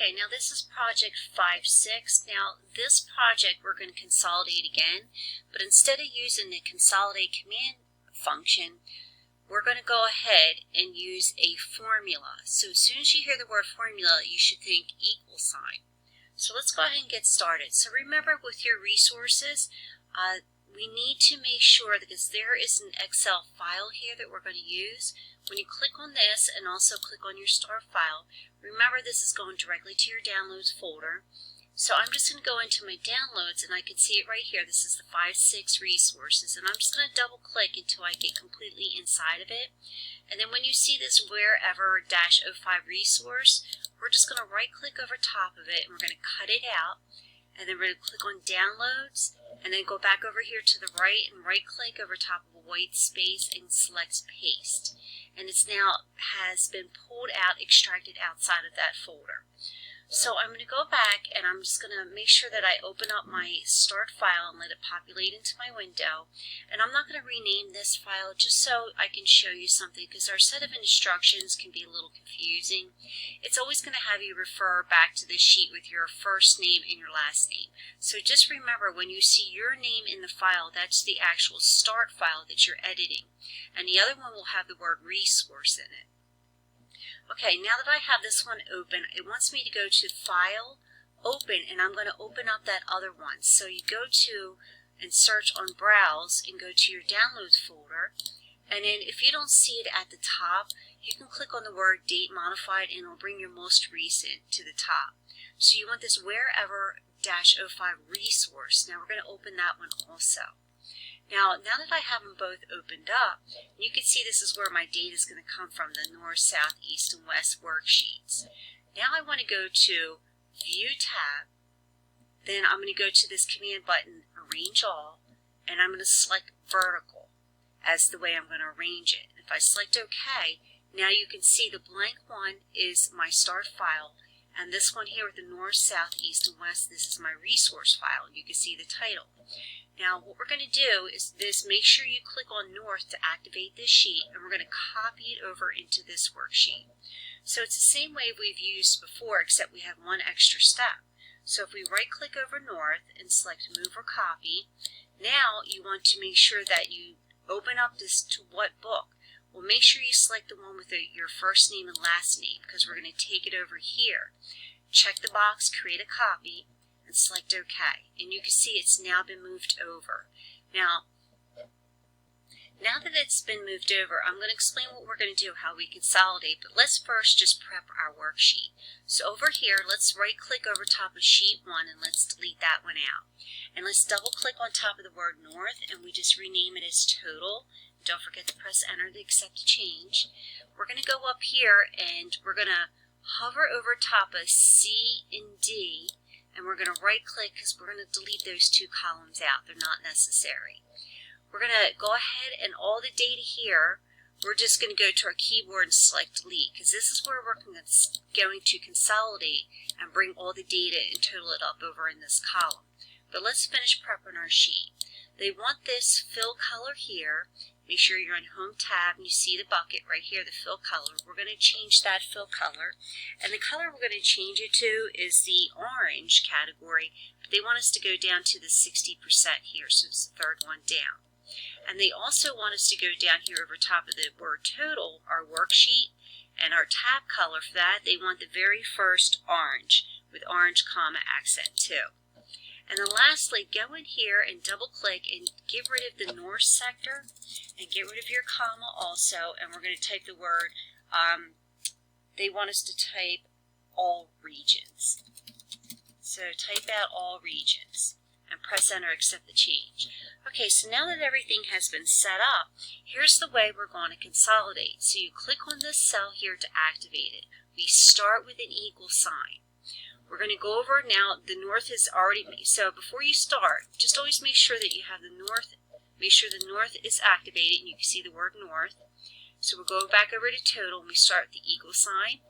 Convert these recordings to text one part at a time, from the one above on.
Okay, now this is project 5.6. Now this project we're going to consolidate again, but instead of using the consolidate command function, we're going to go ahead and use a formula. So as soon as you hear the word formula, you should think equal sign. So let's go ahead and get started. So remember, with your resources, we need to make sure that, because there is an Excel file here that we're going to use, when you click on this and also click on your start file, remember this is going directly to your downloads folder. So I'm just going to go into my downloads, and I can see it right here. This is the 5.6 resources, and I'm just going to double click until I get completely inside of it. And then when you see this wherever-05 resource, we're just going to right click over top of it, and we're going to cut it out. And then we're going to click on downloads, and then go back over here to the right and right click over top of a white space and select paste. And it's now has been pulled out, extracted outside of that folder. So I'm going to go back, and I'm just going to make sure that I open up my start file and let it populate into my window. And I'm not going to rename this file, just so I can show you something, because our set of instructions can be a little confusing. It's always going to have you refer back to the sheet with your first name and your last name. So just remember, when you see your name in the file, that's the actual start file that you're editing. And the other one will have the word resource in it. Okay, now that I have this one open, it wants me to go to File, Open, and I'm going to open up that other one. So you go to and search on Browse and go to your Downloads folder. And then if you don't see it at the top, you can click on the word Date Modified, and it'll bring your most recent to the top. So you want this wherever-05 resource. Now we're going to open that one also. Now that I have them both opened up, you can see this is where my data is going to come from, the North, South, East, and West worksheets. Now I want to go to View tab, then I'm going to go to this command button, Arrange All, and I'm going to select Vertical as the way I'm going to arrange it. If I select OK, now you can see the blank one is my start file, and this one here with the North, South, East, and West, this is my resource file. You can see the title. Now what we're going to do is make sure you click on North to activate this sheet, and we're going to copy it over into this worksheet. So it's the same way we've used before, except we have one extra step. So if we right click over North and select Move or Copy, now you want to make sure that you open up this to what book. Well, make sure you select the one with your first name and last name, because we're going to take it over here. Check the box, create a copy, and select OK. And you can see it's now been moved over. Now that it's been moved over, I'm going to explain what we're going to do, how we consolidate, but let's first just prep our worksheet. So over here, let's right click over top of sheet 1, and let's delete that one out. And let's double click on top of the word North, and we just rename it as Total. Don't forget to press Enter to accept the change. We're going to go up here, and we're going to hover over top of C and D, and we're going to right click, because we're going to delete those two columns out. They're not necessary. We're going to go ahead, and all the data here, we're just going to go to our keyboard and select Delete, because this is where we're going to consolidate and bring all the data and total it up over in this column. But let's finish prepping our sheet. They want this fill color here. Make sure you're on Home tab and you see the bucket right here, the fill color. We're going to change that fill color. And the color we're going to change it to is the orange category, but they want us to go down to the 60% here, so it's the third one down. And they also want us to go down here over top of the word Total, our worksheet, and our tab color for that, they want the very first orange with orange comma accent too. And then lastly, go in here and double click and get rid of the North sector and get rid of your comma also, and we're going to type the word, they want us to type all regions. So type out all regions and press Enter, accept the change. Okay, so now that everything has been set up, here's the way we're going to consolidate. So you click on this cell here to activate it. We start with an equal sign. We're going to go over now, the North is already, so before you start, just always make sure that you have the North, make sure the North is activated, and you can see the word North. So we'll go back over to Total, and we start the equal sign.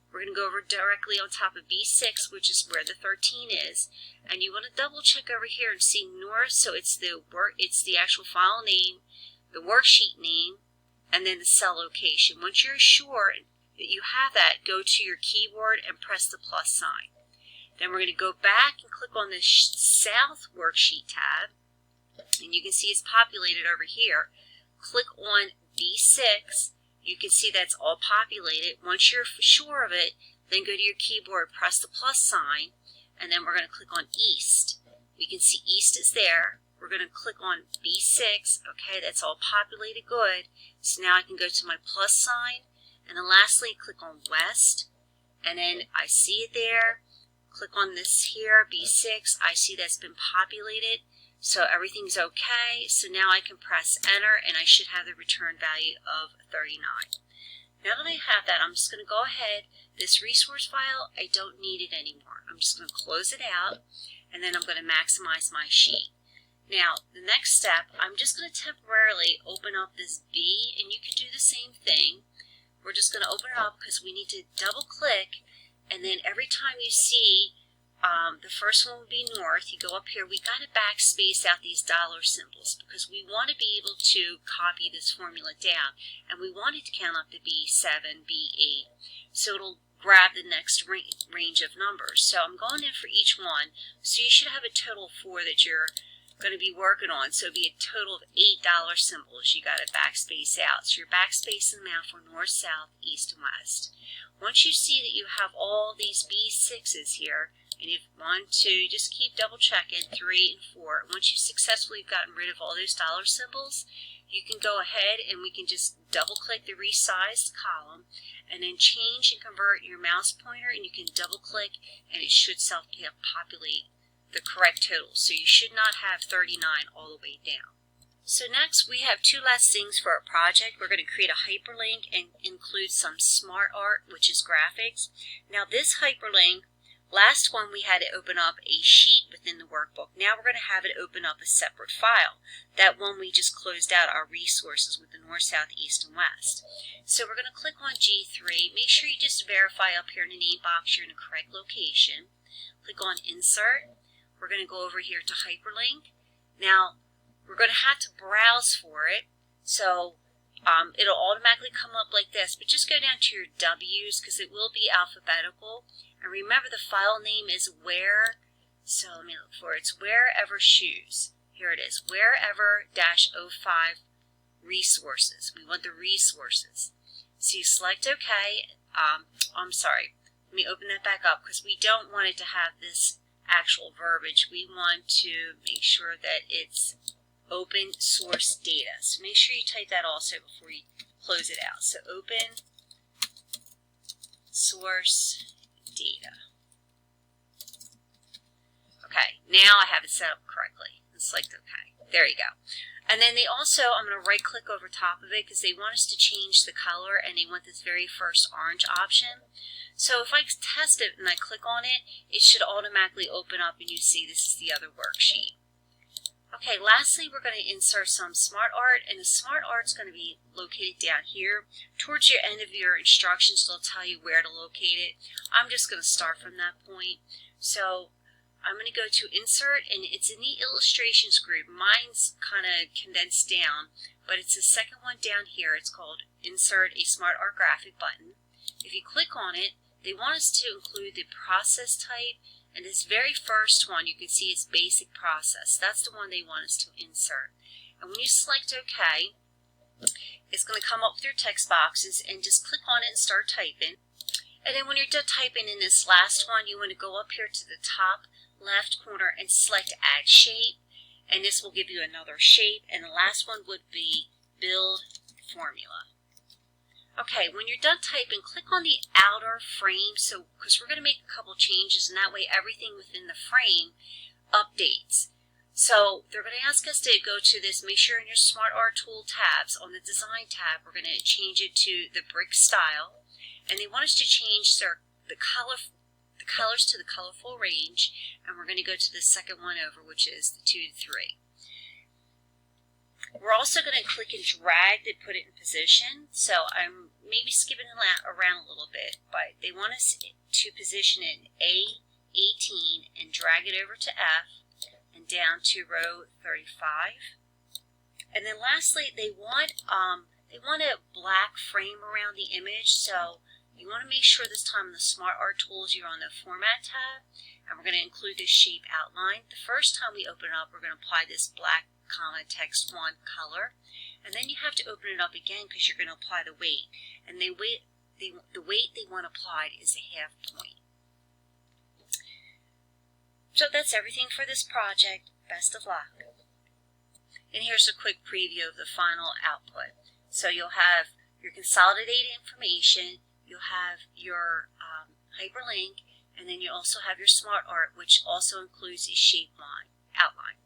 We're going to go over directly on top of B6, which is where the 13 is, and you want to double check over here and see North, so it's the actual file name, the worksheet name, and then the cell location. Once you're sure, that you have that, go to your keyboard and press the plus sign. Then we're going to go back and click on the South Worksheet tab, and you can see it's populated over here. Click on B6. You can see that's all populated. Once you're sure of it, then go to your keyboard, press the plus sign, and then we're going to click on East. We can see East is there. We're going to click on B6. Okay, that's all populated good. So now I can go to my plus sign, and then lastly, click on West, and then I see it there. Click on this here, B6. I see that's been populated. So everything's okay. So now I can press enter and I should have the return value of 39. Now that I have that, I'm just going to go ahead. This resource file, I don't need it anymore. I'm just going to close it out and then I'm going to maximize my sheet. Now, the next step, I'm just going to temporarily open up this B, and you can do the same thing. We're just going to open it up because we need to double click, and then every time you see the first one would be north, you go up here, we got to backspace out these dollar symbols because we want to be able to copy this formula down, and we want it to count up to B7, B8, so it'll grab the next range of numbers. So I'm going in for each one, so you should have a total of 4 that you're going to be working on, so it'll be a total of $8 symbols you got to backspace out. So you're backspacing them out for north, south, east, and west. Once you see that you have all these B6s here, and if 1, 2, just keep double checking, 3 and 4. Once you've successfully gotten rid of all those dollar symbols, you can go ahead and we can just double click the resized column and then change and convert your mouse pointer, and you can double click and it should self-populate the correct total. So you should not have 39 all the way down. So next we have 2 last things for our project. We're going to create a hyperlink and include some smart art, which is graphics. Now this hyperlink, last one we had to open up a sheet within the workbook. Now we're going to have it open up a separate file. That one we just closed out our resources with the north, south, east, and west. So we're going to click on G3. Make sure you just verify up here in the name box you're in the correct location. Click on Insert. We're going to go over here to Hyperlink. Now we're going to have to browse for it. So it'll automatically come up like this, but just go down to your W's because it will be alphabetical. And remember the file name is where, so let me look for it. It's Wherever Shoes. Here it is, Wherever-05 Resources. We want the resources. So you select OK. I'm sorry, let me open that back up because we don't want it to have this actual verbiage. We want to make sure that it's open source data. So make sure you type that also before you close it out. So open source data. Okay, now I have it set up correctly. It's like, okay, there you go. And then they also, I'm going to right click over top of it because they want us to change the color and they want this very first orange option. So if I test it and I click on it, it should automatically open up and you see this is the other worksheet. Okay, lastly, we're going to insert some smart art, and the smart art is going to be located down here. Towards your end of your instructions, they'll tell you where to locate it. I'm just going to start from that point. So I'm going to go to Insert, and it's in the Illustrations group. Mine's kind of condensed down, but it's the second one down here. It's called Insert a Smart Art Graphic button. If you click on it, they want us to include the process type. And this very first one, you can see it's basic process. That's the one they want us to insert. And when you select OK, it's going to come up with your text boxes and just click on it and start typing. And then when you're done typing in this last one, you want to go up here to the top left corner and select Add Shape. And this will give you another shape. And the last one would be Build Formula. Okay, when you're done typing, click on the outer frame, so because we're going to make a couple changes, and that way everything within the frame updates. So they're going to ask us to go to this, make sure in your Smart Art Tool tabs, on the Design tab, we're going to change it to the brick style, and they want us to change the colors to the colorful range, and we're going to go to the second one over, which is the 2 to 3. We're also going to click and drag to put it in position. So I'm maybe skipping around a little bit, but they want us to position it in A18 and drag it over to F and down to row 35. And then lastly, they want a black frame around the image. So You want to make sure this time in the Smart Art Tools you're on the Format tab, and we're going to include this shape outline. The first time we open it up, we're going to apply this black comma text 1 color, and then you have to open it up again because you're going to apply the weight, and the weight they want applied is a 1/2 point. So that's everything for this project. Best of luck. And here's a quick preview of the final output. So you'll have your consolidated information, you'll have your hyperlink, and then you also have your Smart Art, which also includes a shape line outline.